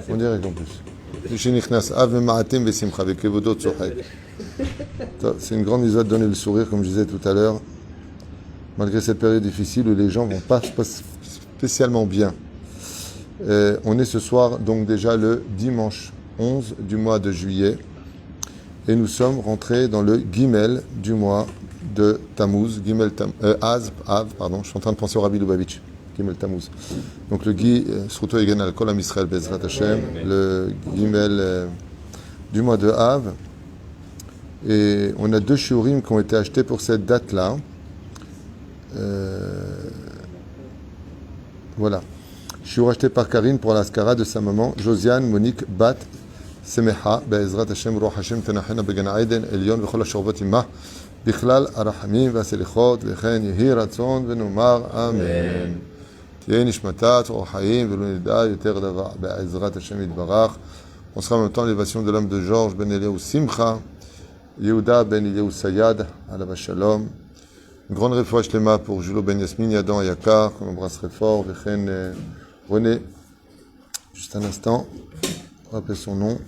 On dirait qu'en plus. C'est une grande joie de donner le sourire, comme je disais tout à l'heure, malgré cette période difficile où les gens vont pas spécialement bien. On est ce soir donc déjà le dimanche 11 du mois de juillet et nous sommes rentrés dans le Gimel du mois de Tammuz, Av, pardon, je suis en train de penser au Rabbi Lubavitch, Gimel Tammuz. Donc le Sruto Egen al Kol Am Israël Bezrat Hashem, le Gimel du mois de Av. Et on a 2 shiurim qui ont été achetés pour cette date-là. Voilà. Shiur acheté par Karine pour l'Askara de sa maman, Josiane Monique Bat Semeha, Be'ezrat Hashem, Ruach Hashem, Tenachena, Began Aiden, Elion, V'chol HaShorvot Imah, Bichlal, Arachamim, V'aselichot, V'chen, Yehi Ratzon, V'nomar, Amen. Tien Ishmatat, Ruach Haim, V'lunida, Yoter Dava, Be'ezrat Hashem, Yitbarach. On sera en même temps l'élévation de l'homme de Georges, Ben Eliyahu Simcha, Yehuda, Ben Eliyahu Sayad, Alav Shalom. Une grande réfouach lema pour Julo Ben Yasmin, Yadan Yakar, qu'on embrasserait fort, V'chen, René, juste un instant, on va appeler son nom.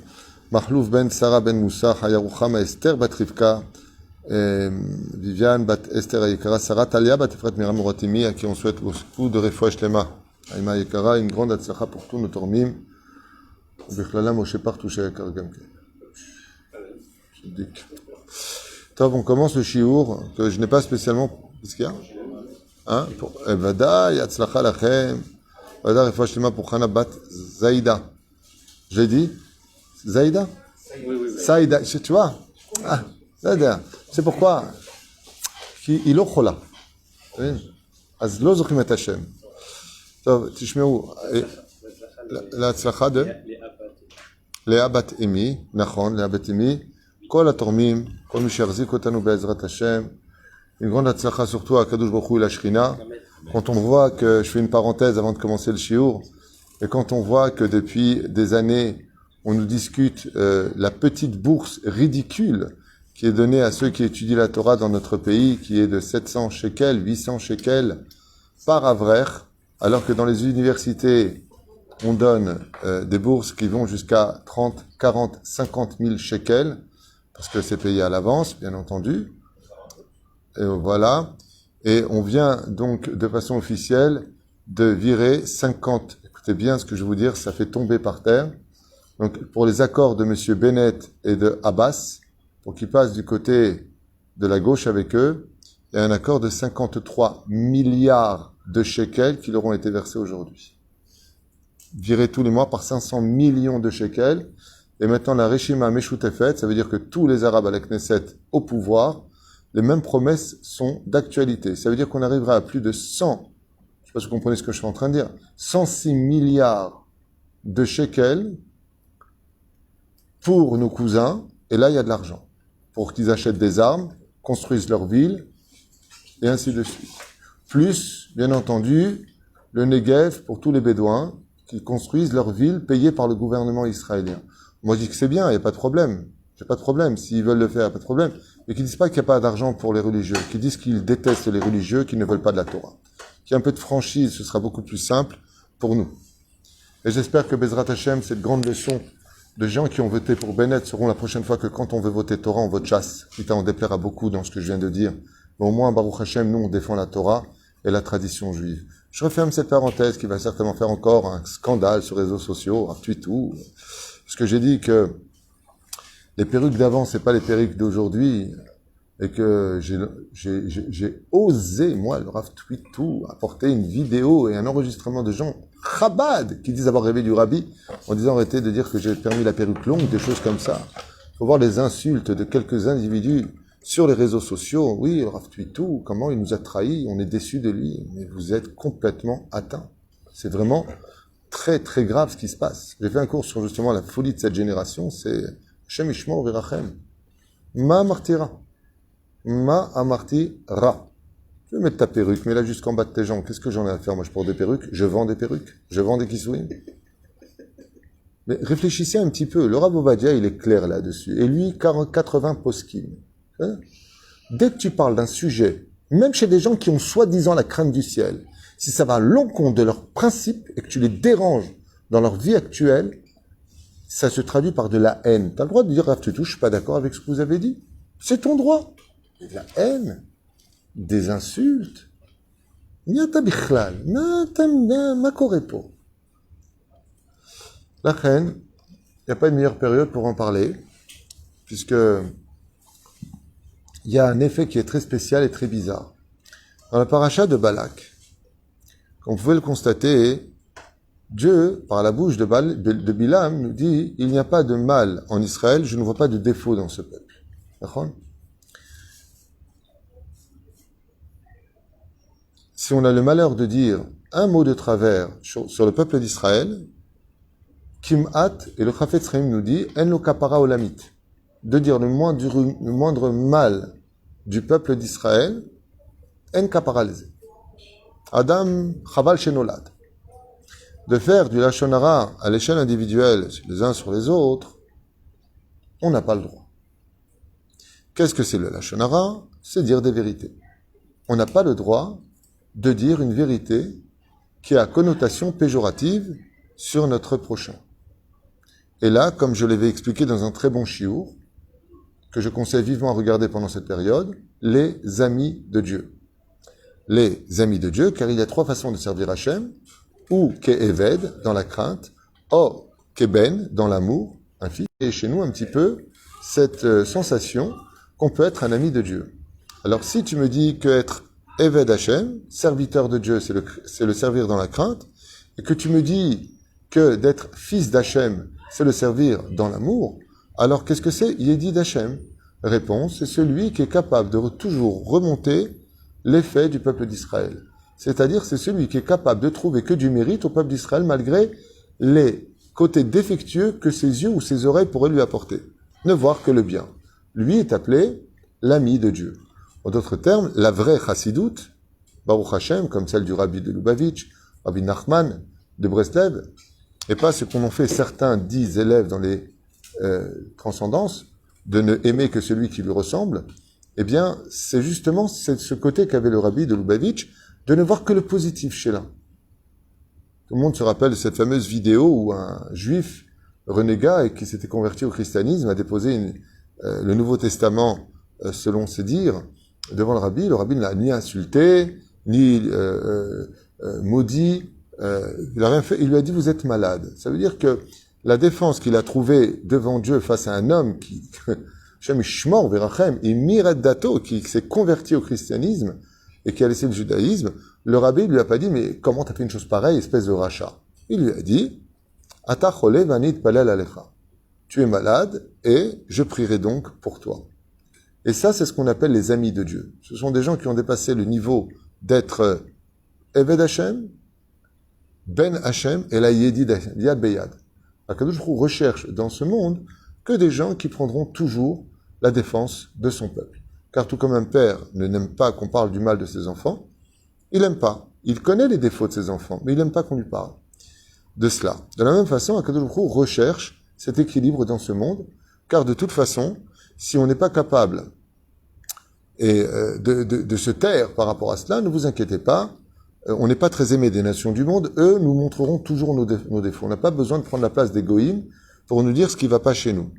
Mahlouf Ben Sarah Ben Moussa, Hayaroucham Esther Bat Rivka, Viviane Bat Esther Ayekara, Sarah Talia Bat Efrat Miram Uratimi, à qui on souhaite beaucoup de refouach lema. Aïma Ayekara, une grande atzlacha pour tous nos tormim. Bichlala Moshe Partouche Ayekar Gamke. On commence le shiur que je n'ai pas spécialement. Qu'est-ce qu'il y a? Hein? Vada, Yatzlacha Lachem. Vada, refouach lema pour Chana Bat Zaïda. J'ai dit Zaïda? Oui. Saïda, tu vois? Ah, Zaïda. C'est pourquoi? Il est chola. Az lo zochim et Hashem. תשמעו, להצלחה de לאה בת אמי, נכון, לאה בת אמי, כל התורמים, כל מי שיחזיק אותנו בעזרת השם, une grande הצלחה surtout à Kadosh Baruch Hu et la Shrina. Quand on voit que, je fais une parenthèse avant de commencer le shiur, et quand on voit que depuis des années, on nous discute la petite bourse ridicule qui est donnée à ceux qui étudient la Torah dans notre pays, qui est de 700 shekels, 800 shekels par avraire, alors que dans les universités, on donne des bourses qui vont jusqu'à 30, 40, 50 000 shekels, parce que c'est payé à l'avance, bien entendu. Et voilà. Et on vient donc de façon officielle de virer 50, écoutez bien ce que je vais vous dire, ça fait tomber par terre. Donc pour les accords de M. Bennett et de Abbas, pour qu'ils passent du côté de la gauche avec eux, il y a un accord de 53 milliards de shekels qui leur ont été versés aujourd'hui. Virés tous les mois par 500 millions de shekels. Et maintenant la Reshima Meshutefet, ça veut dire que tous les Arabes à la Knesset au pouvoir, les mêmes promesses sont d'actualité. Ça veut dire qu'on arrivera à plus de 100, je sais pas si vous comprenez ce que je suis en train de dire, 106 milliards de shekels pour nos cousins, et là il y a de l'argent, pour qu'ils achètent des armes, construisent leur ville, et ainsi de suite. Plus, bien entendu, le Negev pour tous les Bédouins, qui construisent leur ville payée par le gouvernement israélien. Moi je dis que c'est bien, il n'y a pas de problème. J'ai pas de problème, s'ils veulent le faire, il n'y a pas de problème. Mais qu'ils disent pas qu'il n'y a pas d'argent pour les religieux, qu'ils disent qu'ils détestent les religieux, qu'ils ne veulent pas de la Torah. Qu'il y ait un peu de franchise, ce sera beaucoup plus simple pour nous. Et j'espère que Bezrat Hashem, cette grande leçon de gens qui ont voté pour Bennett seront la prochaine fois que quand on veut voter Torah, on vote chasse. Quitte à en déplaire à beaucoup dans ce que je viens de dire. Mais au moins, Baruch Hashem, nous, on défend la Torah et la tradition juive. Je referme cette parenthèse qui va certainement faire encore un scandale sur les réseaux sociaux, un tweetou. Parce que j'ai dit que les perruques d'avant, c'est pas les perruques d'aujourd'hui. Et que j'ai osé, moi, le Rav Tweetou, apporter une vidéo et un enregistrement de gens Chabad qui disent avoir rêvé du Rabbi en disant arrêtez de dire que j'ai permis la perruque longue, des choses comme ça. Il faut voir les insultes de quelques individus sur les réseaux sociaux. Oui, le Rav Tweetou, comment il nous a trahis, on est déçus de lui. Mais vous êtes complètement atteints. C'est vraiment très très grave ce qui se passe. J'ai fait un cours sur justement la folie de cette génération, c'est Shem Ishmor Virachem. Ma martira. Ma amarti ra. Tu veux mettre ta perruque, mais là jusqu'en bas de tes jambes, qu'est-ce que j'en ai à faire? Moi je porte des perruques, je vends des perruques, je vends des kissouim. Mais réfléchissez un petit peu, le Rav Ovadia il est clair là-dessus, et lui 80 poskim. Hein? Dès que tu parles d'un sujet, même chez des gens qui ont soi-disant la crainte du ciel, si ça va à l'encontre de leurs principes et que tu les déranges dans leur vie actuelle, ça se traduit par de la haine. Tu as le droit de dire, Rav Tutu, je suis pas d'accord avec ce que vous avez dit. C'est ton droit. Et de la haine, des insultes. Niata bichlal, ma korepo. La haine, il n'y a pas de meilleure période pour en parler, puisque il y a un effet qui est très spécial et très bizarre. Dans la paracha de Balak, comme vous pouvez le constater, Dieu, par la bouche de Bilam, nous dit « Il n'y a pas de mal en Israël, je ne vois pas de défaut dans ce peuple. » D'accord ? Si on a le malheur de dire un mot de travers sur le peuple d'Israël, Kim'at, et le Chafetz Chaim nous dit « En lo kapara olamit » de dire le moindre mal du peuple d'Israël, « En kapara leze » Adam chaval shenolad. De faire du lashon hara à l'échelle individuelle, les uns sur les autres, on n'a pas le droit. Qu'est-ce que c'est le lashon hara ? C'est dire des vérités. On n'a pas le droit de dire une vérité qui a connotation péjorative sur notre prochain. Et là, comme je l'avais expliqué dans un très bon chiour, que je conseille vivement à regarder pendant cette période, les amis de Dieu. Les amis de Dieu, car il y a trois façons de servir Hachem, ou ke'eved, dans la crainte, ou keben, dans l'amour, un fils, et chez nous un petit peu cette sensation qu'on peut être un ami de Dieu. Alors si tu me dis qu'être Eved Hachem, serviteur de Dieu, c'est le servir dans la crainte, et que tu me dis que d'être fils d'Hachem, c'est le servir dans l'amour, alors qu'est-ce que c'est Yedi d'Hachem? Réponse, c'est celui qui est capable de toujours remonter l'effet du peuple d'Israël. C'est-à-dire, c'est celui qui est capable de trouver que du mérite au peuple d'Israël malgré les côtés défectueux que ses yeux ou ses oreilles pourraient lui apporter. Ne voir que le bien. Lui est appelé l'ami de Dieu. En d'autres termes, la vraie chassidoute, Baruch Hashem, comme celle du Rabbi de Lubavitch, Rabbi Nachman de Breslev, et pas ce qu'en ont fait certains 10 élèves dans les transcendances, de ne aimer que celui qui lui ressemble, eh bien, c'est justement ce côté qu'avait le Rabbi de Lubavitch, de ne voir que le positif chez l'un. Tout le monde se rappelle de cette fameuse vidéo où un juif renégat et qui s'était converti au christianisme a déposé le Nouveau Testament selon ses dires devant le Rabbi. Le Rabbi ne l'a ni insulté, ni maudit, il a rien fait. Il lui a dit « vous êtes malade ». Ça veut dire que la défense qu'il a trouvée devant Dieu face à un homme qui, Shem Ishmor Verachem, et Miret Dato, qui s'est converti au christianisme et qui a laissé le judaïsme, le Rabbi ne lui a pas dit « mais comment t'as fait une chose pareille, espèce de rachat ?» Il lui a dit « Ata chole vanit palel alecha » tu es malade et je prierai donc pour toi. Et ça, c'est ce qu'on appelle les amis de Dieu. Ce sont des gens qui ont dépassé le niveau d'être Eved Hashem, Ben Hashem et la Yedi d'Hashem, Yad Beyad. Akadosh Baruch Hu recherche dans ce monde que des gens qui prendront toujours la défense de son peuple. Car tout comme un père ne n'aime pas qu'on parle du mal de ses enfants, il n'aime pas. Il connaît les défauts de ses enfants, mais il n'aime pas qu'on lui parle de cela. De la même façon, Akadosh Baruch Hu recherche cet équilibre dans ce monde, car de toute façon, si on n'est pas capable de se taire par rapport à cela, ne vous inquiétez pas, on n'est pas très aimé des nations du monde, eux nous montreront toujours nos défauts. On n'a pas besoin de prendre la place des goïms pour nous dire ce qui ne va pas chez nous.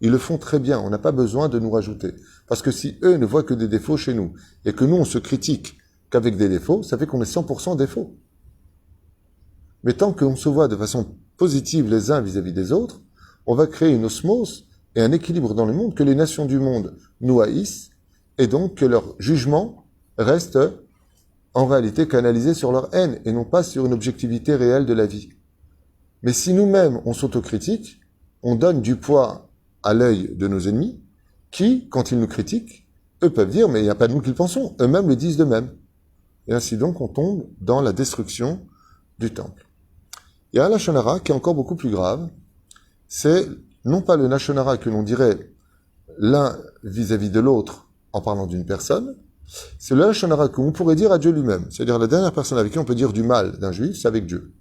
Ils le font très bien, on n'a pas besoin de nous rajouter. Parce que si eux ne voient que des défauts chez nous, et que nous on se critique qu'avec des défauts, ça fait qu'on est 100% défauts. Mais tant qu'on se voit de façon positive les uns vis-à-vis des autres, on va créer une osmose et un équilibre dans le monde que les nations du monde nous haïssent, et donc que leur jugement reste en réalité canalisé sur leur haine, et non pas sur une objectivité réelle de la vie. Mais si nous-mêmes on s'autocritique, on donne du poids à l'œil de nos ennemis, qui, quand ils nous critiquent, eux peuvent dire, mais il n'y a pas de nous qu'ils pensons, eux-mêmes le disent d'eux-mêmes. Et ainsi donc on tombe dans la destruction du temple. Il y a un lashon hara qui est encore beaucoup plus grave, c'est non pas le lashon hara que l'on dirait l'un vis-à-vis de l'autre en parlant d'une personne, c'est le lashon hara que l'on pourrait dire à Dieu lui-même. C'est-à-dire la dernière personne avec qui on peut dire du mal d'un juif, c'est avec Dieu.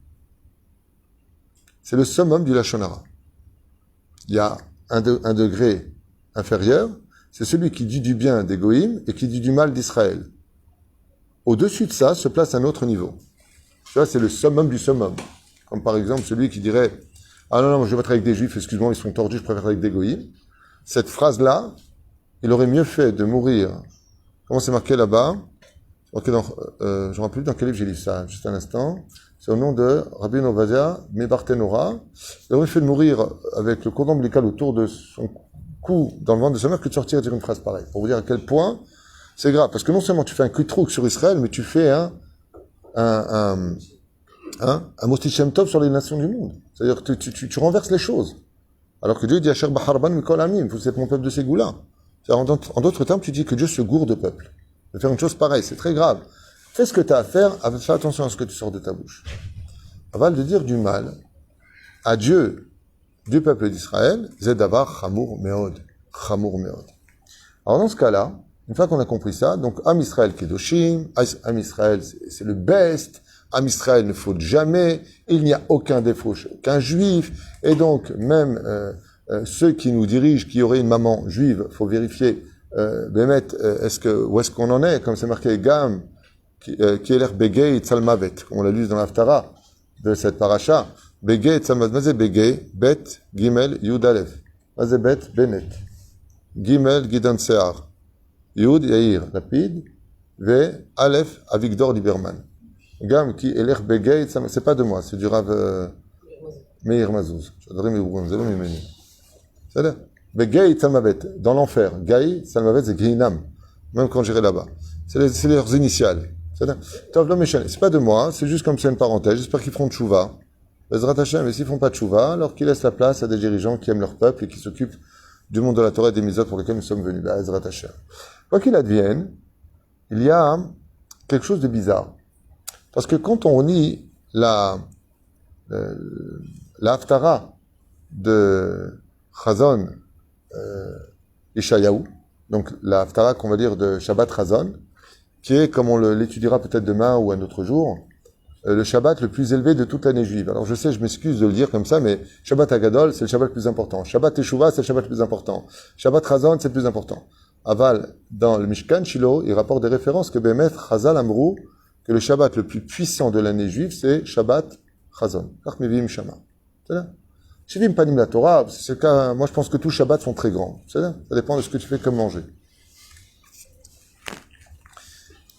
C'est le summum du lashon hara. Il y a un degré inférieur, c'est celui qui dit du bien des goïms et qui dit du mal d'Israël. Au-dessus de ça se place un autre niveau. Ça, c'est le summum du summum. Comme par exemple celui qui dirait Ah non, non, moi, je vais pas travailler avec des juifs, excuse-moi, ils sont tordus, je préfère travailler avec des goïms. Cette phrase-là, il aurait mieux fait de mourir. Comment c'est marqué là-bas? Ok, je ne me rappelle plus dans quel livre j'ai lu ça, juste un instant. C'est au nom de Rabbi Ovadia Mebartenora. Il aurait fait de mourir avec le cordon ombilical autour de son cou dans le ventre de sa mère que de sortir et dire une phrase pareille. Pour vous dire à quel point c'est grave. Parce que non seulement tu fais un quitrouk sur Israël, mais tu fais un Moti Shem Tov sur les nations du monde. C'est-à-dire que tu renverses les choses. Alors que Dieu dit Asher Baharban Mikol Amim, vous êtes mon peuple de ces goûts-là. En d'autres termes, tu dis que Dieu se gourde de peuple. De faire une chose pareille, c'est très grave. Fais ce que tu as à faire, fais attention à ce que tu sors de ta bouche. Avant de dire du mal à Dieu du peuple d'Israël, Zedavar Chamour Meod. Chamour Meod. Alors dans ce cas-là, une fois qu'on a compris ça, donc Am Israël Kedoshim, Am Israël c'est le best, Am Israël ne faute jamais, il n'y a aucun défaut chez aucun juif, et donc même ceux qui nous dirigent, qui auraient une maman juive, faut vérifier, Bémet, où est-ce qu'on en est, comme c'est marqué Gam, qui est l'air Begay Tzalmavet, comme on l'a lu dans l'Haftara de cette paracha, Begay Tzalmavet, Mazé Begay, Bet, Gimel, Yud Aleph, Mazé Bet, Benet, Gimel, Gidan Sear, Yud, Yair, Lapid, Ve, Aleph, Avigdor Lieberman. Gam, qui est l'air Begay Tzalmavet, c'est pas de moi, c'est du Rav Meir Mazouz. J'adorais mes bourbons, vous avez mes menus. C'est-à-dire, Begay Tzalmavet, dans l'enfer. Gaï Tzalmavet, c'est Grinam, même quand j'irai là-bas. C'est leurs initiales. C'est pas de moi, c'est juste comme c'est une parenthèse. J'espère qu'ils feront tchouva. Bezrat Hashem, et s'ils font pas tchouva, alors qu'ils laissent la place à des dirigeants qui aiment leur peuple et qui s'occupent du monde de la Torah et des mitzvot pour lesquels nous sommes venus. Bezrat Hashem. Quoi qu'il advienne, il y a quelque chose de bizarre. Parce que quand on lit la Haftara de Chazon Ishayahu, donc la Haftara qu'on va dire de Shabbat Chazon, qui est, comme on l'étudiera peut-être demain ou un autre jour, le Shabbat le plus élevé de toute l'année juive. Alors je sais, je m'excuse de le dire comme ça, mais Shabbat Hagadol, c'est le Shabbat le plus important. Shabbat Teshuvah, c'est le Shabbat le plus important. Shabbat Chazon, c'est le plus important. Aval, dans le Mishkan Shiloh, il rapporte des références que Bemet Chazal Amrou, que le Shabbat le plus puissant de l'année juive, c'est Shabbat Chazon. Karmivim Shama. C'est là. Shivim Panim la Torah, c'est le cas, moi je pense que tous les Shabbats sont très grands. C'est là. Ça dépend de ce que tu fais comme manger.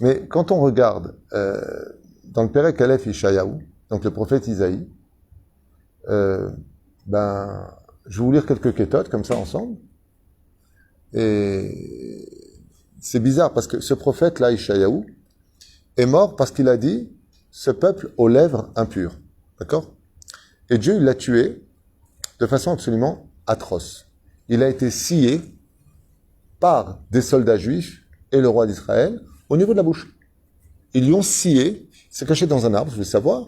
Mais quand on regarde dans le Perek Aleph Ishayahu, donc le prophète Isaïe, je vais vous lire quelques kétotes comme ça ensemble. Et c'est bizarre parce que ce prophète-là, Ishayahu, est mort parce qu'il a dit ce peuple aux lèvres impures. D'accord? Et Dieu l'a tué de façon absolument atroce. Il a été scié par des soldats juifs et le roi d'Israël au niveau de la bouche. Ils lui ont scié, il s'est caché dans un arbre, je veux savoir,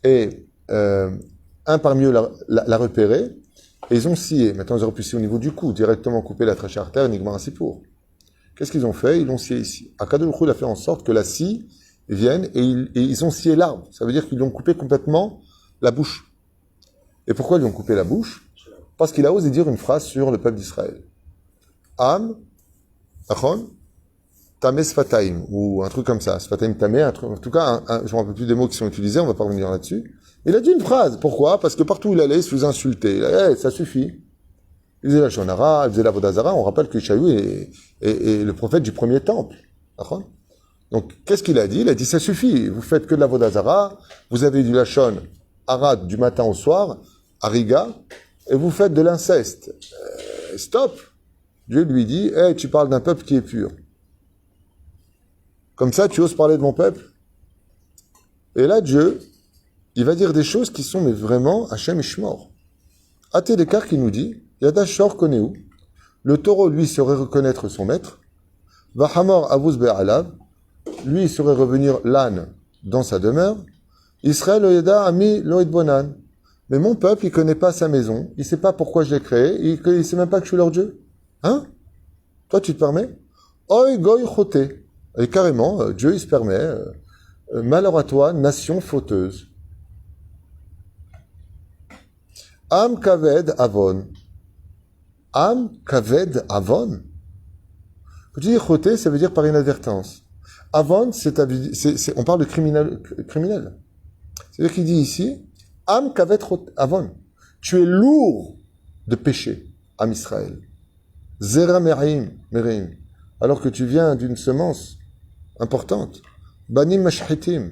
et un parmi eux l'a repéré, et ils ont scié. Maintenant, ils auraient pu scier au niveau du cou, directement couper la trachée artère, Nigmar Sipour. Qu'est-ce qu'ils ont fait? Ils l'ont scié ici. Akadosh Baruch Hu a fait en sorte que la scie vienne, et ils ont scié l'arbre. Ça veut dire qu'ils lui ont coupé complètement la bouche. Et pourquoi ils lui ont coupé la bouche? Parce qu'il a osé dire une phrase sur le peuple d'Israël. Am, Achon, Tamé Sfataim, ou un truc comme ça. Sfataim Tamé, en tout cas, je ne me rappelle plus des mots qui sont utilisés, on va pas revenir là-dessus. Il a dit une phrase. Pourquoi? Parce que partout où il allait, il se faisait insulter. Ça suffit. Il faisait la Shonara, il faisait la Vodazara. On rappelle que Ishayahu est le prophète du premier temple. Achon. Donc, qu'est-ce qu'il a dit? Il a dit, ça suffit. Vous faites que de la Vodazara, vous avez du Lachon, Arad, du matin au soir, Ariga, et vous faites de l'inceste. Stop. Dieu lui dit, hey, tu parles d'un peuple qui est pur. Comme ça, tu oses parler de mon peuple? Et là, Dieu, il va dire des choses qui sont mais vraiment Hachem Ishmor. Até l'écart qui nous dit, Yada Shor Koneu, le taureau, lui, saurait reconnaître son maître, Vahamor Avuz Be'alav, lui, saurait revenir l'âne dans sa demeure, Israël Oyeda Ami Loïd Bonan. Mais mon peuple, il connaît pas sa maison, il sait pas pourquoi je l'ai créé, il sait même pas que je suis leur Dieu. Hein? Toi, tu te permets? Oy Goy Chote. Et carrément, Dieu, il se permet, malheur à toi, nation fauteuse. Am Kaved Avon. Am Kaved Avon. Quand tu dis Chote, ça veut dire par inadvertance. Avon, on parle de criminel. C'est-à-dire qu'il dit ici, Am Kaved Avon. Tu es lourd de péché, Am Israël. Zera merim, alors que tu viens d'une semence importante. Banim mashhitim.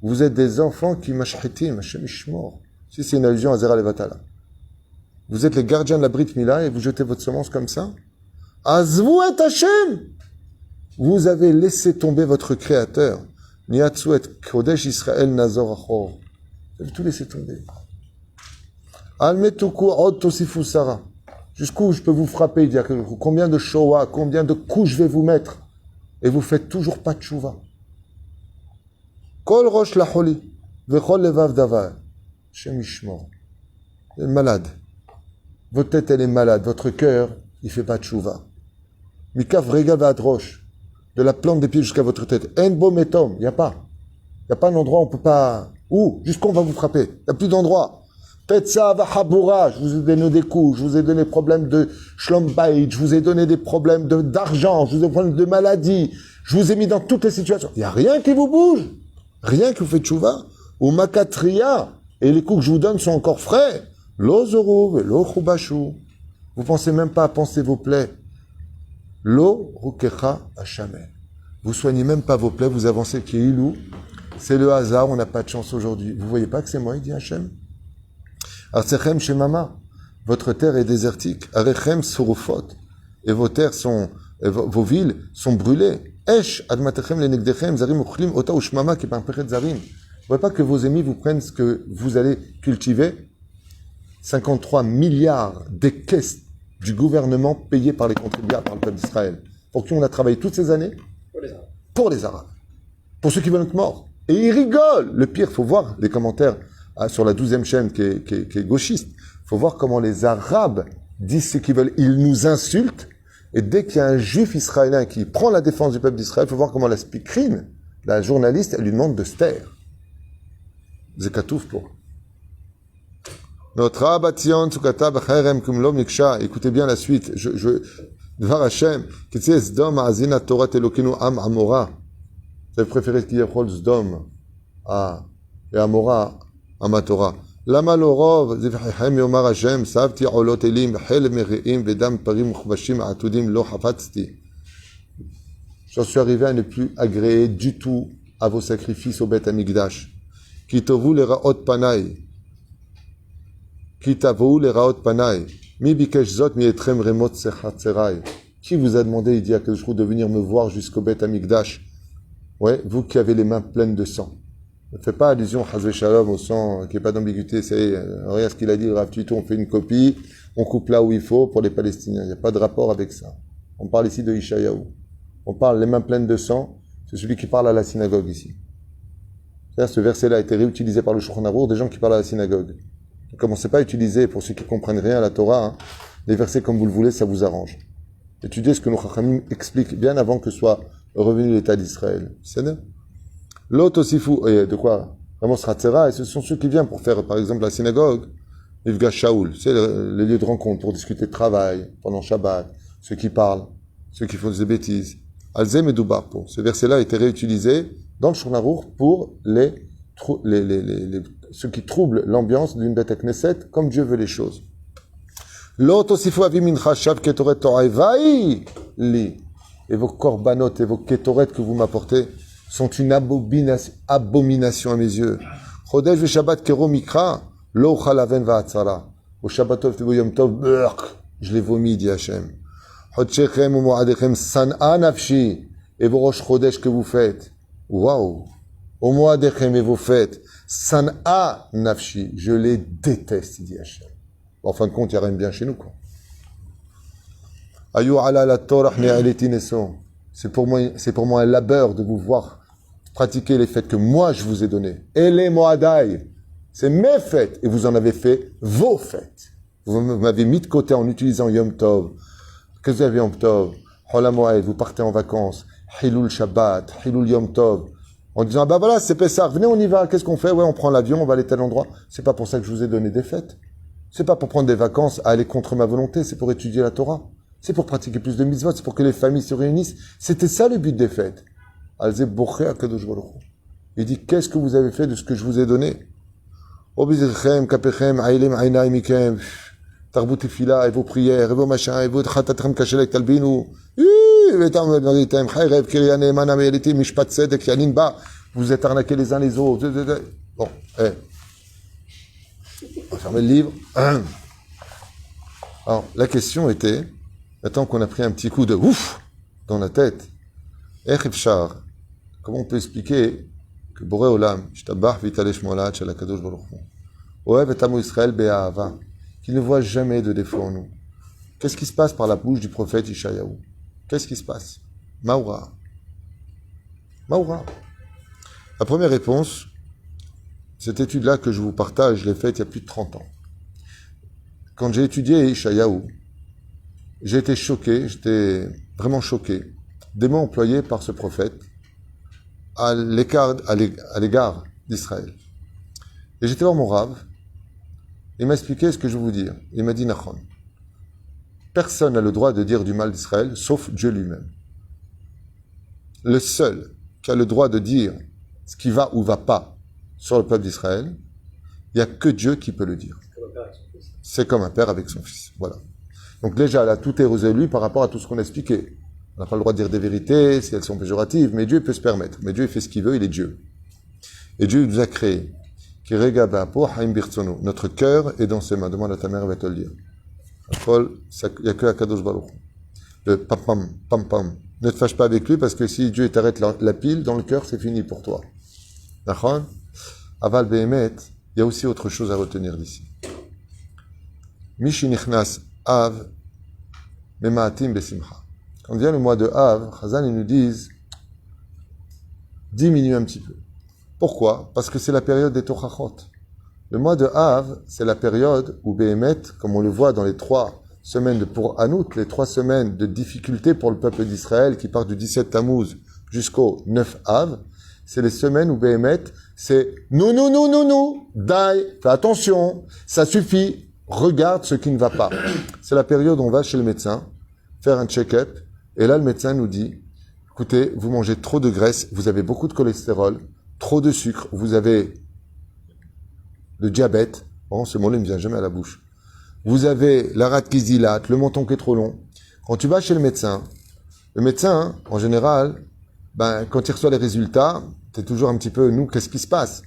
Vous êtes des enfants qui mashhitim, Hashem Ishmor. Si c'est une allusion à Zera Levatala. Vous êtes les gardiens de la Brit Mila et vous jetez votre semence comme ça. Azvu et Hashem. Vous avez laissé tomber votre créateur. Niatsu et Kodesh Israël Nazor Achor. Vous avez tout laissé tomber. Almetuku od tosifu Sarah. Jusqu'où je peux vous frapper, dire combien de Shoah, combien de coups je vais vous mettre. Et vous faites toujours pas de Tchouva. Kol rosh la holi. Vechol levav davar. Shem Ishmor. Vous êtes malade. Votre tête, elle est malade. Votre cœur, il fait pas de Tchouva. Mikaf rega vadrosh. De la plante des pieds jusqu'à votre tête. En bo metom. Il n'y a pas. Il n'y a pas d'endroit où on peut pas. Où? Jusqu'où on va vous frapper? Il n'y a plus d'endroit. Petsa vahaboura, je vous ai donné des coups, je vous ai donné des problèmes de shlombaïd, je vous ai donné des problèmes d'argent, je vous ai donné des problèmes de maladie, je vous ai mis dans toutes les situations. Il n'y a rien qui vous bouge, rien qui vous fait tchouva. Ou makatria, et les coups que je vous donne sont encore frais. Lo zoruv, lo chubashu. Vous pensez même pas à penser vos plaies. Lo rukecha hachamel. Vous soignez même pas vos plaies, vous avancez qui est ilou. C'est le hasard, on n'a pas de chance aujourd'hui. Vous voyez pas que c'est moi, il dit Hachem? Artsechem shemama, votre terre est désertique. Arechem surufot, et vos terres sont, vos villes sont brûlées. Esh admatechem lenegdechem zarim uchlim ota ushmama qui par zarim. Vous voyez pas que vos ennemis vous prennent ce que vous allez cultiver? 53 milliards des caisses du gouvernement payées par les contribuables, par le peuple d'Israël. Pour qui on a travaillé toutes ces années? Pour les Arabes. Pour ceux qui veulent être morts. Et ils rigolent. Le pire, faut voir les commentaires sur la 12e chaîne qui est gauchiste. Faut voir comment les Arabes disent ce qu'ils veulent. Ils nous insultent. Et dès qu'il y a un juif israélien qui prend la défense du peuple d'Israël, faut voir comment la speakerine, la journaliste, elle lui demande de se taire. Zekatouf pour. Notre abattion tsukata b'chayrem kumlo miksha. Écoutez bien la suite. Dvar Hashem, kitze Sdom azina Torah Elokinu am Amora. Vous avez préféré qu'il y ait Sdom et Amora à ma Torah. Lama lorov zivchichem yomar Hashem savti olot elim b'chel mereim v'dam parim chuvashim atudim lo hafatzti. J'en suis arrivé à ne plus agréer du tout à vos sacrifices au Beth Amikdash. Kitovu le raot panay. Kitavu le raot panay. Mi bikesh zot mi etrem remot sechatzerai. Qui vous a demandé, il dit à Kadosh Hu, de venir me voir jusqu'au Beth Amikdash? Ouais, vous qui avez les mains pleines de sang. Ne faites pas allusion, Hazve Shalom, au sang, qu'il n'y ait pas d'ambiguïté. C'est, regarde ce qu'il a dit, Rav Tuto, on fait une copie, on coupe là où il faut pour les Palestiniens. Il n'y a pas de rapport avec ça. On parle ici de Ishayahu. On parle les mains pleines de sang, c'est celui qui parle à la synagogue ici. C'est-à-dire, ce verset-là a été réutilisé par le Shulchan Aruch, des gens qui parlent à la synagogue. Ne commencez pas à utiliser, pour ceux qui comprennent rien à la Torah, hein, les versets comme vous le voulez, ça vous arrange. Étudiez ce que nos Chachamim expliquent bien avant que soit revenu l'État d'Israël. C'est ça? L'autre aussi fou, de quoi? Vraiment Sratzera, et ce sont ceux qui viennent pour faire, par exemple, la synagogue, Yvga Shaoul, c'est les lieux de rencontre pour discuter de travail, pendant Shabbat, ceux qui parlent, ceux qui font des bêtises. Alzem et Doubar, pour. Ce verset-là a été réutilisé dans le Shulchan Aruch pour ceux qui troublent l'ambiance d'une Beth Knesset, comme Dieu veut les choses. L'autre aussi fou, Avi Mincha Shav Ketoret Torah Vai Li. Et vos korbanot et vos ketoret que vous m'apportez sont une abomination à mes yeux. Chodesh ve Shabbat kero mikra, lo chalaven va'atzara. Au Shabbatov te yom tov, je l'ai vomi, dit Hachem. Chodshechem ou moadechem san'a nafshi. Et vos rosh chodesh que vous faites. Waouh! Au moadechem et vos fêtes. San'a nafshi. Je les déteste, dit Hachem. En fin de compte, il n'y a rien de bien chez nous, quoi. Ayu ala la Torah ne'aleti neso. C'est pour moi un labeur de vous voir pratiquer les fêtes que moi je vous ai données. Et les Moadai, c'est mes fêtes. Et vous en avez fait vos fêtes. Vous m'avez mis de côté en utilisant Yom Tov. Qu'est-ce que vous avez Yom Tov? Hola Moed, vous partez en vacances. Hilul Shabbat, Hilul Yom Tov. En disant, bah voilà, c'est Pessah, venez, on y va. Qu'est-ce qu'on fait? Ouais, on prend l'avion, on va aller à tel endroit. C'est pas pour ça que je vous ai donné des fêtes. C'est pas pour prendre des vacances à aller contre ma volonté. C'est pour étudier la Torah. C'est pour pratiquer plus de mitzvot, c'est pour que les familles se réunissent. C'était ça le but des fêtes. Il dit, qu'est-ce que vous avez fait de ce que je vous ai donné? Obizechem, kapechem, aïlem, aïnaï, mikem. Tarbut tefila, et vos prières, et vos machins, et vos chatatrem kachelek talbinu. Vous êtes arnaqués les uns les autres. Bon, on va fermer le livre. Alors, la question était, maintenant qu'on a pris un petit coup de ouf dans la tête, comment on peut expliquer que Boré Olam, Shtabach Vitalesh Molad Shel HaKadosh Baruch Hu, Ohev et Amo Israël Be'ahava, qu'il ne voit jamais de défaut en nous. Qu'est-ce qui se passe par la bouche du prophète Ishayahu? Qu'est-ce qui se passe? Maoura. Maoura. La première réponse, cette étude-là que je vous partage, je l'ai faite il y a plus de 30 ans. Quand j'ai étudié Ishayahu, j'ai été choqué, j'étais vraiment choqué des mots employés par ce prophète à l'égard d'Israël. Et j'étais voir mon Rav, il m'a expliqué ce que je vais vous dire. Il m'a dit, Nachon, personne n'a le droit de dire du mal d'Israël, sauf Dieu lui-même. Le seul qui a le droit de dire ce qui va ou va pas sur le peuple d'Israël, il n'y a que Dieu qui peut le dire. C'est comme un père avec son fils. Voilà. Donc déjà, là, tout est résolu par rapport à tout ce qu'on a expliqué. On n'a pas le droit de dire des vérités si elles sont péjoratives, mais Dieu peut se permettre. Mais Dieu il fait ce qu'il veut, il est Dieu. Et Dieu nous a créés. Notre cœur est dans ses mains. Demande à ta mère, elle va te le dire. Il n'y a que Akadosh Baruch. Le pam pam. Ne te fâche pas avec lui parce que si Dieu t'arrête la pile dans le cœur, c'est fini pour toi. D'accord? Aval Behemet, il y a aussi autre chose à retenir d'ici. Mishinichnas Av Memaatim Besimcha. Quand vient le mois de Av, Chazal, ils nous disent diminue un petit peu. Pourquoi? Parce que c'est la période des Tochachot. Le mois de Av, c'est la période où Behemet, comme on le voit dans les 3 semaines de pour Hanout, les 3 semaines de difficulté pour le peuple d'Israël qui part du 17 Tammuz jusqu'au 9 Av, c'est les semaines où Behemet, c'est non, dai, fais attention, ça suffit, regarde ce qui ne va pas. C'est la période où on va chez le médecin, faire un check-up, et là le médecin nous dit, écoutez, vous mangez trop de graisse, vous avez beaucoup de cholestérol, trop de sucre, vous avez le diabète, bon, ce mot-là ne me vient jamais à la bouche. Vous avez la rate qui se dilate, le menton qui est trop long. Quand tu vas chez le médecin, en général, quand il reçoit les résultats, t'es toujours un petit peu, nous, qu'est-ce qui se passe?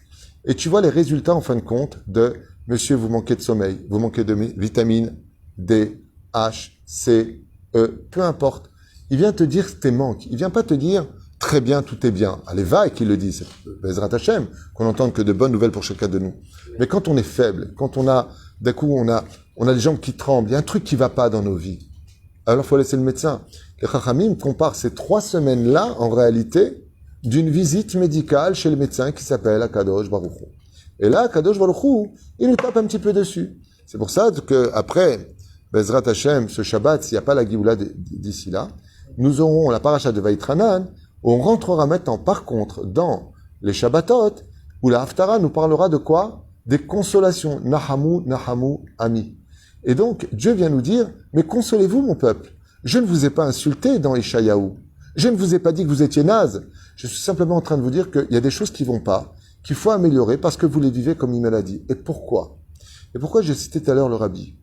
Et tu vois les résultats, en fin de compte, de, monsieur, vous manquez de sommeil, vous manquez de vitamines D, H, C, E, peu importe. Il vient te dire tes manques. Il vient pas te dire, très bien, tout est bien. Allez, va, et qu'il le dit. C'est Bezrat Hashem, qu'on n'entende que de bonnes nouvelles pour chacun de nous. Mais quand on est faible, quand on a, d'un coup, on a les jambes qui tremblent, il y a un truc qui va pas dans nos vies. Alors, il faut laisser le médecin. Les Chachamim comparent ces 3 semaines-là, en réalité, d'une visite médicale chez le médecin qui s'appelle Akadosh Baruch Hu. Et là, Akadosh Baruch Hu, il nous tape un petit peu dessus. C'est pour ça que après Bezrat Hashem, ce Shabbat, s'il n'y a pas la Géoula d'ici là, nous aurons la paracha de Vaïtranan, où on rentrera maintenant, par contre, dans les Shabbatot, où la Haftara nous parlera de quoi? Des consolations. Nahamu, ami. Et donc, Dieu vient nous dire, mais consolez-vous, mon peuple. Je ne vous ai pas insulté dans Ishayahu. Je ne vous ai pas dit que vous étiez naze. Je suis simplement en train de vous dire qu'il y a des choses qui vont pas, qu'il faut améliorer parce que vous les vivez comme il me l'a dit. Et pourquoi? Et pourquoi j'ai cité tout à l'heure le Rabbi?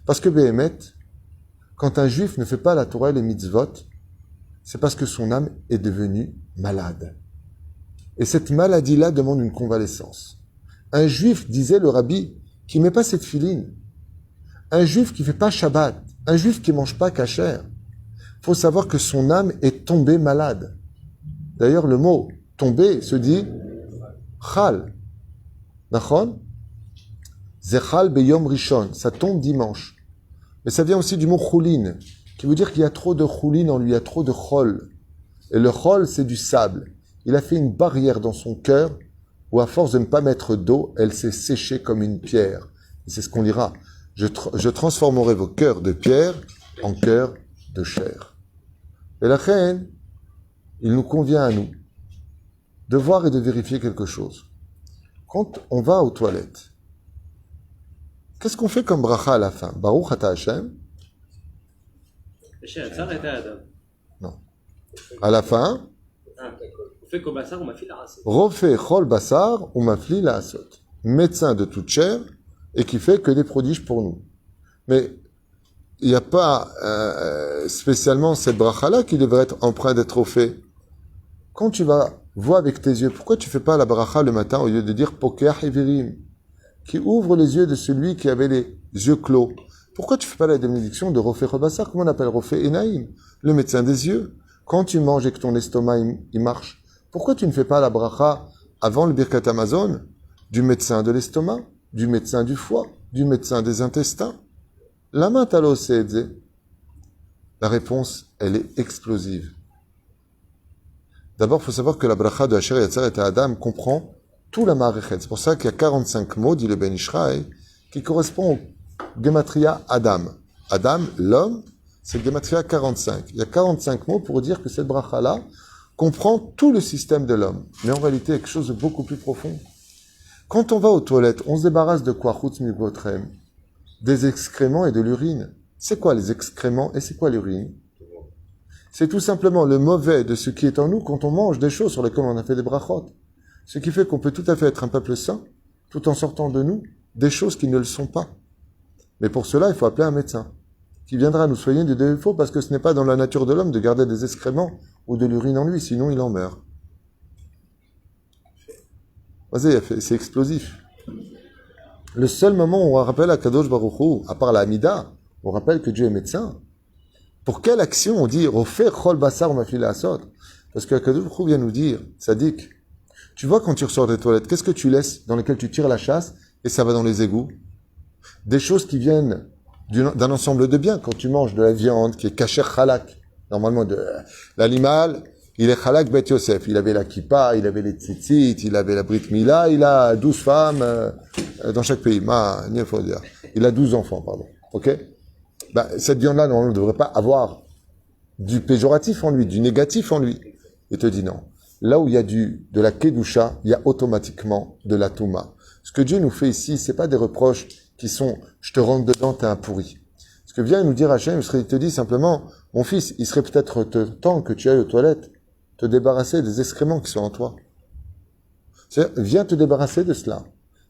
Parce que Behemet, quand un juif ne fait pas la Torah et les mitzvot, c'est parce que son âme est devenue malade. Et cette maladie-là demande une convalescence. Un juif, disait le Rabbi, qui met pas cette filine, un juif qui fait pas Shabbat, un juif qui mange pas kasher, faut savoir que son âme est tombée malade. D'ailleurs, le mot tomber se dit chal. Nachon? Zechal beyom rishon. Ça tombe dimanche. Mais ça vient aussi du mot choulin, qui veut dire qu'il y a trop de choulin en lui, il y a trop de chol. Et le chol, c'est du sable. Il a fait une barrière dans son cœur où, à force de ne pas mettre d'eau, elle s'est séchée comme une pierre. Et c'est ce qu'on dira. Je transformerai vos cœurs de pierre en cœurs de chair. Et la reine, il nous convient à nous de voir et de vérifier quelque chose. Quand on va aux toilettes, qu'est-ce qu'on fait comme bracha à la fin? Baruch ata Hashem? Non. À la fin, on fait comme Bassar ou Mafli la Asot. Refait chol basar ou mafli la asot. médecin de toute chair et qui fait que des prodiges pour nous. Mais il n'y a pas spécialement cette bracha-là qui devrait être empreinte d'être fait. Quand tu vas voir avec tes yeux, pourquoi tu fais pas la bracha le matin au lieu de dire Pokeach Hevirim, qui ouvre les yeux de celui qui avait les yeux clos? Pourquoi tu fais pas la bénédiction de Rofé Rebassar, comment on appelle Rofé Enaïm, le médecin des yeux? Quand tu manges et que ton estomac il marche, pourquoi tu ne fais pas la bracha avant le Birkat Hamazon du médecin de l'estomac, du médecin du foie, du médecin des intestins? Lama talo seedze. La réponse, elle est explosive. D'abord, il faut savoir que la bracha de Asher Yatzar et Adam comprend tout la Ma'arechet. C'est pour ça qu'il y a 45 mots, dit le Ben Ishraï, qui correspondent au Gematria Adam. Adam, l'homme, c'est Gematria 45. Il y a 45 mots pour dire que cette bracha-là comprend tout le système de l'homme. Mais en réalité, il y a quelque chose de beaucoup plus profond. Quand on va aux toilettes, on se débarrasse de quoi? Chutz mivotrem. Des excréments et de l'urine. C'est quoi les excréments et c'est quoi l'urine? C'est tout simplement le mauvais de ce qui est en nous quand on mange des choses sur lesquelles on a fait des brachot. Ce qui fait qu'on peut tout à fait être un peuple saint, tout en sortant de nous des choses qui ne le sont pas. Mais pour cela, il faut appeler un médecin, qui viendra nous soigner des défauts, parce que ce n'est pas dans la nature de l'homme de garder des excréments ou de l'urine en lui, sinon il en meurt. Vas-y, c'est explosif. Le seul moment où on rappelle à Kadosh Baruch Hu, à part la Hamida, on rappelle que Dieu est médecin. Pour quelle action on dit Rofer Chol Basar Mafil Asot? Parce que Kadosh Baruch Hu vient nous dire, Sadik, tu vois quand tu ressors des toilettes, qu'est-ce que tu laisses dans lesquelles tu tires la chasse et ça va dans les égouts? Des choses qui viennent d'un ensemble de biens. Quand tu manges de la viande qui est kasher chalak, normalement l'animal, il est chalak Bet Yosef. Il avait la kippa, il avait les tzitzit, il avait la brit mila, il a 12 femmes dans chaque pays. Il faut dire. Il a 12 enfants, pardon. Ok? Cette viande-là, normalement, ne devrait pas avoir du péjoratif en lui, du négatif en lui. Il te dit non. Là où il y a de la kedusha, il y a automatiquement de la touma. Ce que Dieu nous fait ici, c'est pas des reproches qui sont « je te rentre dedans, t'es un pourri ». Ce que vient nous dire Hachem, il te dit simplement « mon fils, il serait peut-être temps que tu ailles aux toilettes, te débarrasser des excréments qui sont en toi. » C'est-à-dire, viens te débarrasser de cela.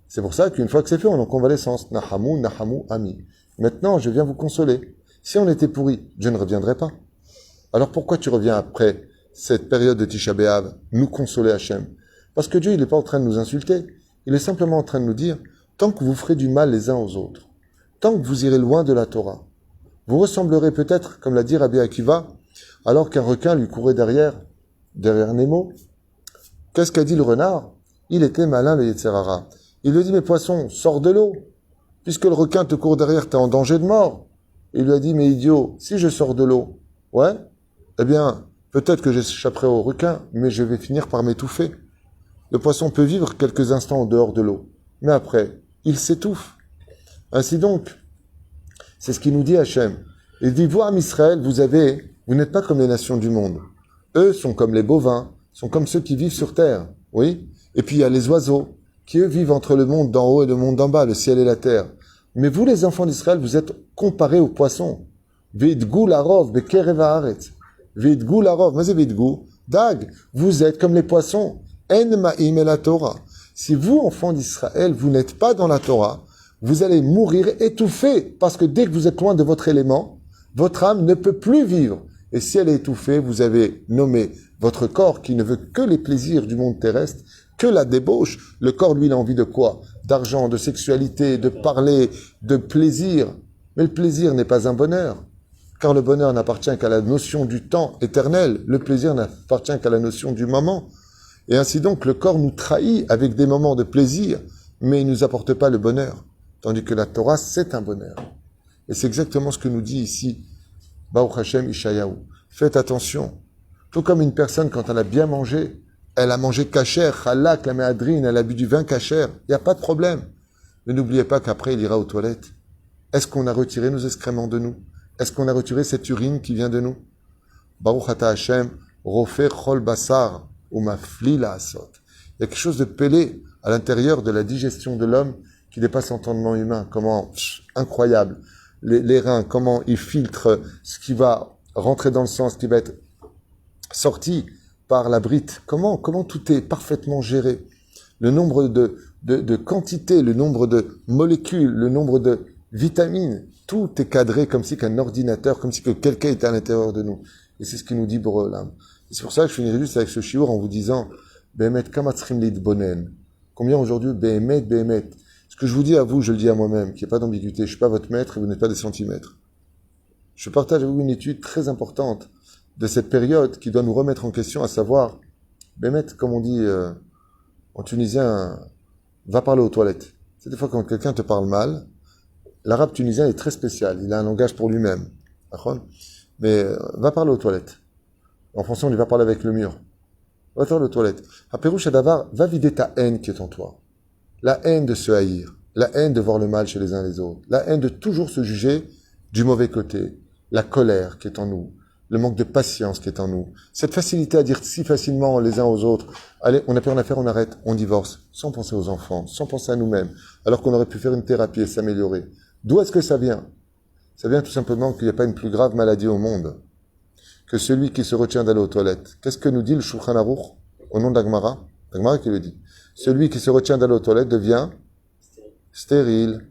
C'est pour ça qu'une fois que c'est fait, on est en convalescence. « Nahamu, nahamu, ami ». Maintenant, je viens vous consoler. Si on était pourri, je ne reviendrai pas. Alors pourquoi tu reviens après cette période de Tisha B'Av, nous consoler Hachem? Parce que Dieu, il n'est pas en train de nous insulter. Il est simplement en train de nous dire, tant que vous ferez du mal les uns aux autres, tant que vous irez loin de la Torah, vous ressemblerez peut-être, comme l'a dit Rabbi Akiva, alors qu'un requin lui courait derrière Nemo. Qu'est-ce qu'a dit le renard? Il était malin, le Yetzerara. Il lui a dit, mais poisson, sors de l'eau. Puisque le requin te court derrière, t'es en danger de mort. Il lui a dit, mais idiot, si je sors de l'eau, ouais, eh bien, peut-être que j'échapperai au requin, mais je vais finir par m'étouffer. Le poisson peut vivre quelques instants en dehors de l'eau, mais après, il s'étouffe. Ainsi donc, c'est ce qu'il nous dit Hachem. Il dit, vous, Israël, vous n'êtes pas comme les nations du monde. Eux sont comme les bovins, sont comme ceux qui vivent sur terre, oui. Et puis il y a les oiseaux, qui eux vivent entre le monde d'en haut et le monde d'en bas, le ciel et la terre. Mais vous, les enfants d'Israël, vous êtes comparés aux poissons. Vidgou larov, bekereva haaretz. Vidgou larov, mais c'est vidgou. Dag, vous êtes comme les poissons. En ma'im et la Torah. Si vous, enfants d'Israël, vous n'êtes pas dans la Torah, vous allez mourir étouffés, parce que dès que vous êtes loin de votre élément, votre âme ne peut plus vivre. Et si elle est étouffée, vous avez nommé votre corps qui ne veut que les plaisirs du monde terrestre, que la débauche. Le corps, lui, il a envie de quoi? D'argent, de sexualité, de parler, de plaisir. Mais le plaisir n'est pas un bonheur, car le bonheur n'appartient qu'à la notion du temps éternel. Le plaisir n'appartient qu'à la notion du moment. Et ainsi donc, le corps nous trahit avec des moments de plaisir, mais il ne nous apporte pas le bonheur. Tandis que la Torah, c'est un bonheur. Et c'est exactement ce que nous dit ici Baruch Hashem Ishayahu. Faites attention. Tout comme une personne, quand elle a bien mangé, elle a mangé kasher, halak, la méadrine, elle a bu du vin kasher, il n'y a pas de problème. Mais n'oubliez pas qu'après, il ira aux toilettes. Est-ce qu'on a retiré nos excréments de nous? Est-ce qu'on a retiré cette urine qui vient de nous? Baruch Ata Hashem, rofer chol basar, ou mafli la asot. Il y a quelque chose de pelé à l'intérieur de la digestion de l'homme qui dépasse l'entendement humain. Comment, incroyable. Les reins, comment ils filtrent ce qui va rentrer dans le sang, ce qui va être sorti par la brite. Comment tout est parfaitement géré. Le nombre de quantité, le nombre de molécules, le nombre de vitamines. Tout est cadré comme si qu'un ordinateur, comme si que quelqu'un était à l'intérieur de nous. Et c'est ce que nous dit Borolam. Et c'est pour ça que je finirai juste avec ce shiur en vous disant, Behemet kamatzrim lidbonen. Combien aujourd'hui, Behemet, Behemet. Ce que je vous dis à vous, je le dis à moi-même, qu'il n'y ait pas d'ambiguïté. Je suis pas votre maître et vous n'êtes pas des centimètres. Je partage avec vous une étude très importante de cette période qui doit nous remettre en question, à savoir, Behemet, comme on dit en tunisien, va parler aux toilettes. C'est des fois quand quelqu'un te parle mal, l'arabe tunisien est très spécial. Il a un langage pour lui-même. Mais va parler aux toilettes. En français, on dit va parler avec le mur. Va parler aux toilettes. Apérouche Adavar, va vider ta haine qui est en toi. La haine de se haïr. La haine de voir le mal chez les uns les autres. La haine de toujours se juger du mauvais côté. La colère qui est en nous. Le manque de patience qui est en nous. Cette facilité à dire si facilement les uns aux autres. Allez, on n'a plus rien à faire, on arrête, on divorce. Sans penser aux enfants, sans penser à nous-mêmes. Alors qu'on aurait pu faire une thérapie et s'améliorer. D'où est-ce que ça vient? Ça vient tout simplement qu'il n'y a pas une plus grave maladie au monde que celui qui se retient d'aller aux toilettes. Qu'est-ce que nous dit le Shulchan Aruch au nom d'Agmara? Agmara qui le dit. Celui qui se retient d'aller aux toilettes devient stérile.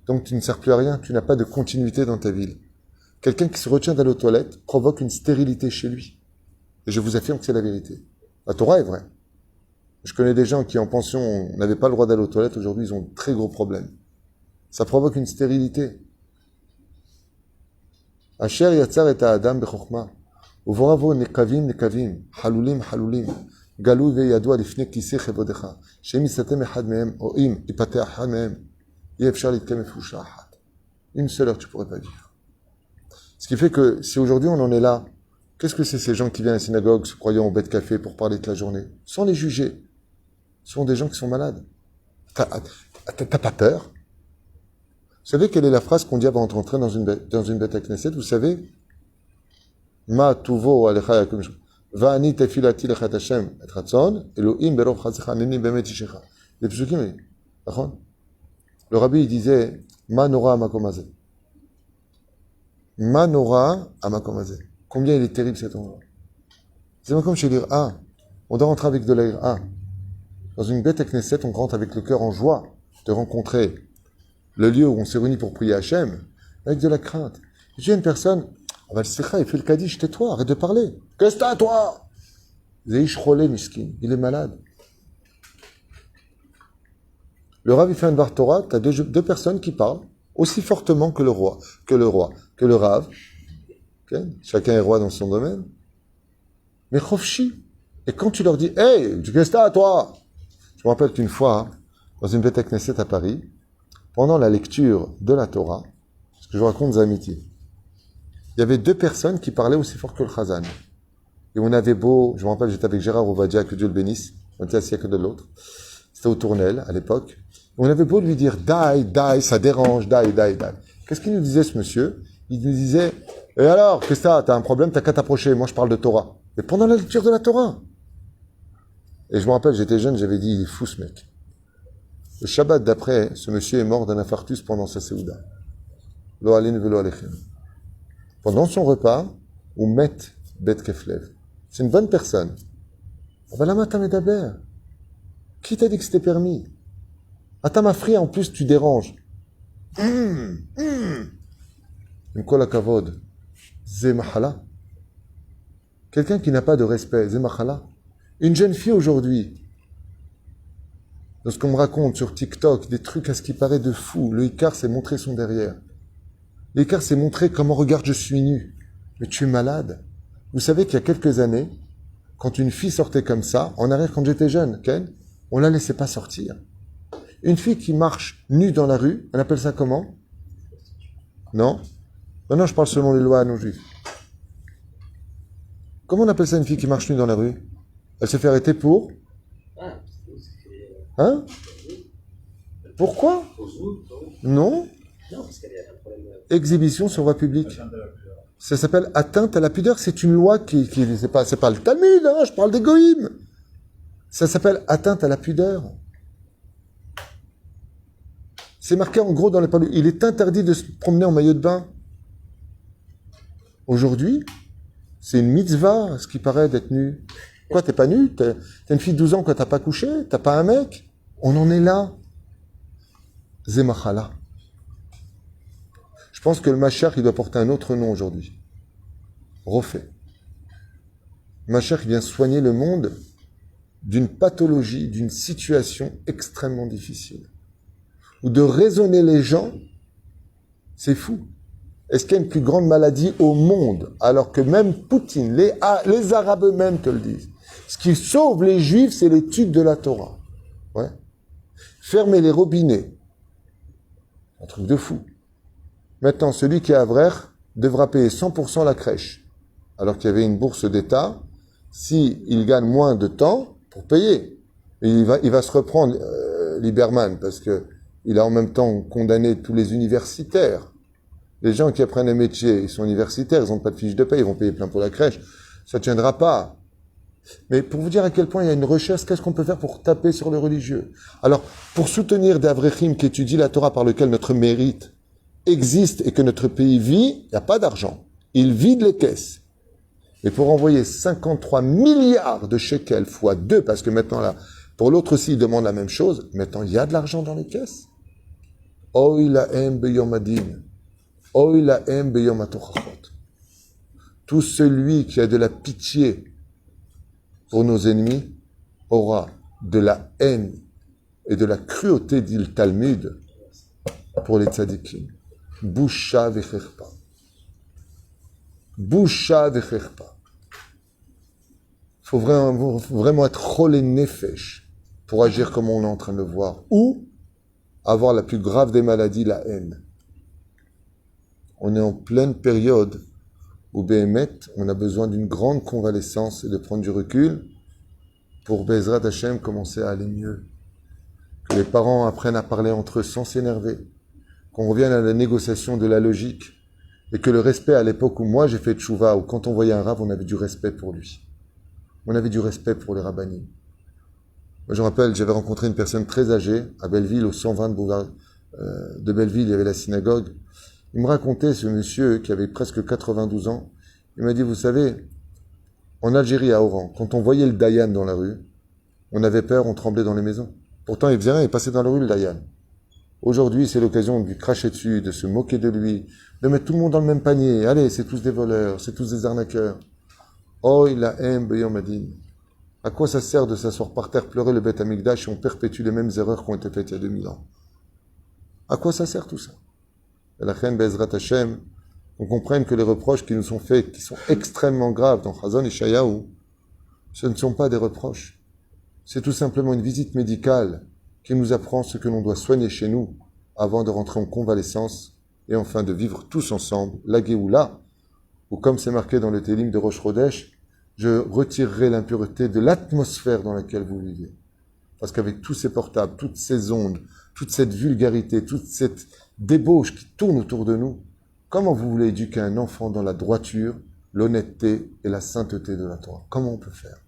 Donc tu ne sers plus à rien, tu n'as pas de continuité dans ta vie. Quelqu'un qui se retient d'aller aux toilettes provoque une stérilité chez lui. Et je vous affirme que c'est la vérité. La Torah est vraie. Je connais des gens qui en pension n'avaient pas le droit d'aller aux toilettes, aujourd'hui ils ont de très gros problèmes. Ça provoque une stérilité. Asher yatzar et Adam bechokma. Uvoravo nekavim nekavim. Halulim halulim. Galou veyadou lifne kiseh chevodecha. Shem yisatem echad mehem. Oim ipate echad mehem. Yefshar litkem efusha ahad. Une seule heure tu pourrais pas vivre. Ce qui fait que si aujourd'hui on en est là, qu'est-ce que c'est ces gens qui viennent à la synagogue se croyant au bête café pour parler toute la journée? Sans les juger. Ce sont des gens qui sont malades. T'as pas peur? Vous savez quelle est la phrase qu'on dit avant d'entrer dans une bête à Knesset? Vous savez? Ma tuvo alecha yakum shom. Va'ani tefilati lechat Hashem et ratzon, Elohim berov chazecha neni bemet ishecha. Les psukim, d'accord? Le rabbi, il disait, Ma nora amakom hazeh. Ma nora amakom hazeh. Combien il est terrible cet endroit. C'est comme chez l'Ira. On doit rentrer avec de l'Ira. Dans une bête à Knesset, on rentre avec le cœur en joie de rencontrer le lieu où on s'est réunis pour prier Hachem, avec de la crainte. J'ai une personne, il fait le kaddish, tais-toi, arrête de parler. Qu'est-ce que t'as, toi? Zeish Cholé, miskin, il est malade. Le Rav, il fait un Dvar Torah, t'as deux personnes qui parlent aussi fortement que le Rav. Okay? Chacun est roi dans son domaine. Mais Chofshi. Et quand tu leur dis, hey, qu'est-ce que t'as, toi? Je me rappelle qu'une fois, dans une bête à Knesset à Paris, pendant la lecture de la Torah, ce que je vous raconte des amitiés, il y avait deux personnes qui parlaient aussi fort que le Chazan. Et on avait beau, je me rappelle, j'étais avec Gérard Ovadia, que Dieu le bénisse, on était assis à côté de l'autre, c'était au Tournelle, à l'époque, on avait beau lui dire, die, ça dérange, die. Qu'est-ce qu'il nous disait, ce monsieur? Il nous disait, et alors, qu'est-ce que t'as un problème, t'as qu'à t'approcher, moi je parle de Torah. Mais pendant la lecture de la Torah. Et je me rappelle, j'étais jeune, j'avais dit, il est fou ce mec. Le Shabbat d'après, ce monsieur est mort d'un infarctus pendant sa séouda. Lo alin velo alechem. Pendant son repas, ou met bet keflev. C'est une bonne personne. Avalama tamedaber. Qui t'a dit que c'était permis? Atamafri, en plus, tu déranges. Une kol kavod. Ze mahala. Quelqu'un qui n'a pas de respect. Ze mahala. Une jeune fille aujourd'hui, lorsqu'on me raconte sur TikTok des trucs à ce qui paraît de fou, le Icar s'est montré son derrière. L'Icar s'est montré comment regarde je suis nu. Mais tu es malade. Vous savez qu'il y a quelques années, quand une fille sortait comme ça, en arrière quand j'étais jeune, Ken, on la laissait pas sortir. Une fille qui marche nue dans la rue, on appelle ça comment? Non? Non, je parle selon les lois non-juives. Comment on appelle ça une fille qui marche nue dans la rue? Elle se fait arrêter pour? Hein? Pourquoi? Non? Exhibition sur voie publique. Ça s'appelle atteinte à la pudeur. C'est une loi qui c'est pas le Talmud, hein, je parle des goïms. Ça s'appelle atteinte à la pudeur. C'est marqué en gros dans les panneaux. Il est interdit de se promener en maillot de bain. Aujourd'hui, c'est une mitzvah, à ce qui paraît d'être nu. Quoi, t'es pas nu? T'es une fille de 12 ans, quoi, t'as pas couché? T'as pas un mec? On en est là. Zemachala. Je pense que le Mashiach, il doit porter un autre nom aujourd'hui. Refait. Le Mashiach, il vient soigner le monde d'une pathologie, d'une situation extrêmement difficile. Ou de raisonner les gens, c'est fou. Est-ce qu'il y a une plus grande maladie au monde, alors que même Poutine, les Arabes eux-mêmes te le disent. Ce qui sauve les Juifs, c'est l'étude de la Torah. Ouais. Fermer les robinets. Un truc de fou. Maintenant, celui qui est avrer devra payer 100% la crèche. Alors qu'il y avait une bourse d'État, s'il gagne moins de temps pour payer. Et il va se reprendre, Lieberman, parce que il a en même temps condamné tous les universitaires. Les gens qui apprennent un métier, ils sont universitaires, ils n'ont pas de fiche de paie, ils vont payer plein pour la crèche. Ça ne tiendra pas. Mais pour vous dire à quel point il y a une recherche, qu'est-ce qu'on peut faire pour taper sur le religieux? Alors, pour soutenir des Avrechim qui étudient la Torah par lequel notre mérite existe et que notre pays vit, il n'y a pas d'argent. Il vide les caisses. Et pour envoyer 53 milliards de shekels fois 2, parce que maintenant, là, pour l'autre aussi, il demande la même chose, maintenant, il y a de l'argent dans les caisses. Oy lahem beyom adin. Oy lahem beyom atochachot. Tout celui qui a de la pitié pour nos ennemis aura de la haine et de la cruauté, dit le Talmud, pour les tzadikim. Bousha vechechpa. Bousha vechechpa. Il faut vraiment être cholé nefesh pour agir comme on est en train de le voir. Ou avoir la plus grave des maladies, la haine. On est en pleine période où Béhémet, on a besoin d'une grande convalescence et de prendre du recul pour Bezrat Hashem commencer à aller mieux. Que les parents apprennent à parler entre eux sans s'énerver. Qu'on revienne à la négociation de la logique. Et que le respect à l'époque où moi j'ai fait tchouva, où quand on voyait un rabbin, on avait du respect pour lui. On avait du respect pour les rabbanim. Moi je me rappelle, j'avais rencontré une personne très âgée à Belleville, au 120 de Belleville, il y avait la synagogue. Il me racontait, ce monsieur qui avait presque 92 ans, il m'a dit, vous savez, en Algérie, à Oran, quand on voyait le Dayan dans la rue, on avait peur, on tremblait dans les maisons. Pourtant, il faisait rien, il passait dans la rue, le Dayan. Aujourd'hui, c'est l'occasion de lui cracher dessus, de se moquer de lui, de mettre tout le monde dans le même panier. Allez, c'est tous des voleurs, c'est tous des arnaqueurs. Oh, il a aime Beyom Adin. À quoi ça sert de s'asseoir par terre, pleurer le Beth Amikdash et on perpétue les mêmes erreurs qui ont été faites il y a 2000 ans? À quoi ça sert tout ça? Et la reine Bezrat Hashem, on comprenne que les reproches qui nous sont faits, qui sont extrêmement graves dans Chazon et Shayahu, ce ne sont pas des reproches. C'est tout simplement une visite médicale qui nous apprend ce que l'on doit soigner chez nous avant de rentrer en convalescence et enfin de vivre tous ensemble la Géoula, ou comme c'est marqué dans le Télim de Rosh Chodesh, je retirerai l'impureté de l'atmosphère dans laquelle vous vivez. Parce qu'avec tous ces portables, toutes ces ondes, toute cette vulgarité, toute cette débauche qui tourne autour de nous, comment vous voulez éduquer un enfant dans la droiture, l'honnêteté et la sainteté de la Torah? Comment on peut faire?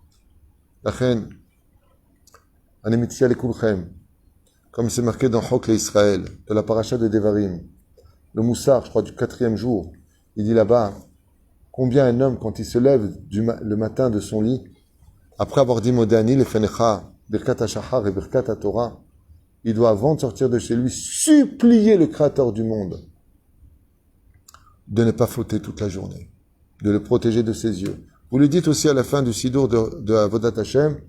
La reine, Anemitsia Lekulchem, comme c'est marqué dans Chok Israël, de la paracha de Devarim, le Moussar, je crois, du 4e jour, il dit là-bas, combien un homme, quand il se lève le matin de son lit, après avoir dit Modani, le Fenecha, Birkat HaShachar et Birkat HaTorah, il doit, avant de sortir de chez lui, supplier le Créateur du monde de ne pas fauter toute la journée, de le protéger de ses yeux. Vous lui dites aussi à la fin du Sidour de Avodat Hashem,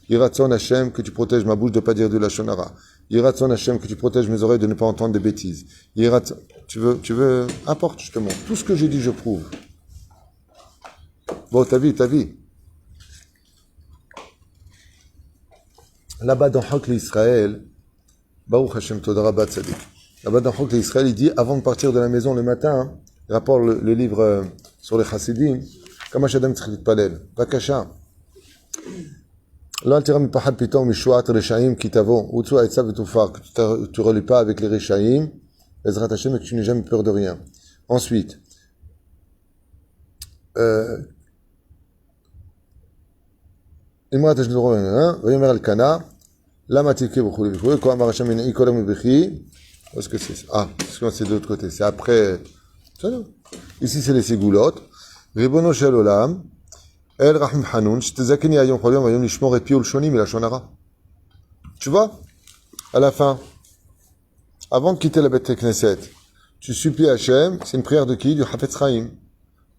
Yiratzon Hashem, que tu protèges ma bouche de ne pas dire de la Shonara. Yiratzon Hashem, que tu protèges mes oreilles de ne pas entendre des bêtises. Yiratzon, tu veux, importe, je te montre. Tout ce que j'ai dit, je prouve. Bon, ta vie. Là-bas dans Chok l'Israël, Baruch Hashem Todarabah Tzadik. Là-bas dans Chok l'Israël, il dit, avant de partir de la maison le matin, il rapporte le livre sur les chassidim, Kama Shadam Tzchit Palel, Bakasha. Là, tu ne relis pas avec les Rishaïm, Ezrat Hashem, et que tu n'aies jamais peur de rien. Ensuite, Imrat Hashem, Vayomer Al-Kana, Lama Tilke B'chuli B'chuli, Ko Amar Hashem Yinei Kolem B'chi, parce que c'est, c'est de l'autre côté, c'est après, ici c'est les Ségoulottes, Ribono Shel Olam, El Rahim Hanoun, Shtezakeni Ayom Cholim, Vayom Lishmor et Piol Shonim et la Shonara. Tu vois? À la fin, avant de quitter la Beth Knesset, tu supplies Hachem, c'est une prière de qui? Du Hafetz Chaim.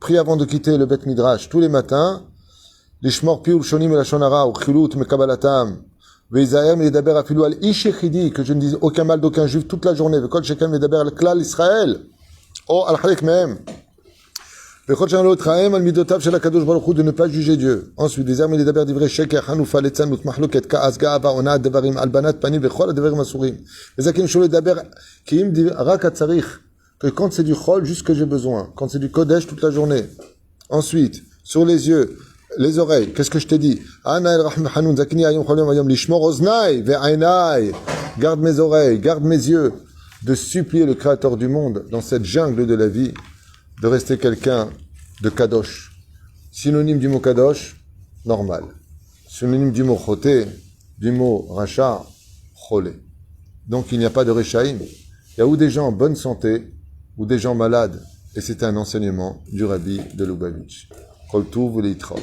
Prie avant de quitter le Beth Midrash tous les matins, Lishmor pi ulshonim elashon hara uchilut mekabalatam, veizayer medaber afilu al ish yechidi, que je ne dise aucun mal d'aucun juif toute la journée, vekol shekel medaber al klal Israël, o al chalek mehem. Vechol shana lo etrahem al midotav shel HaKadosh Baruch Hu, de ne pas juger Dieu. Ensuite, des armes medaber divrei sheker, hanufa, letzan, mutmahloket, ka'as, ga'ava, onat, devarim, albanat, panim, vechol devarim asurim. Vezakim sholo dedaber, kiim rak hatzarich, que quand c'est du chol, juste que j'ai besoin. Quand c'est du kodesh, toute la journée. Ensuite, sur les yeux, les oreilles, qu'est-ce que je t'ai dit? Garde mes oreilles, garde mes yeux. De supplier le Créateur du monde, dans cette jungle de la vie, de rester quelqu'un de kadosh. Synonyme du mot kadosh, normal. Synonyme du mot choté, du mot racha, cholé. Donc il n'y a pas de rechaïm. Il y a ou des gens en bonne santé, ou des gens malades. Et c'est un enseignement du Rabbi de Lubavitch. Kol tuv u'leitraot.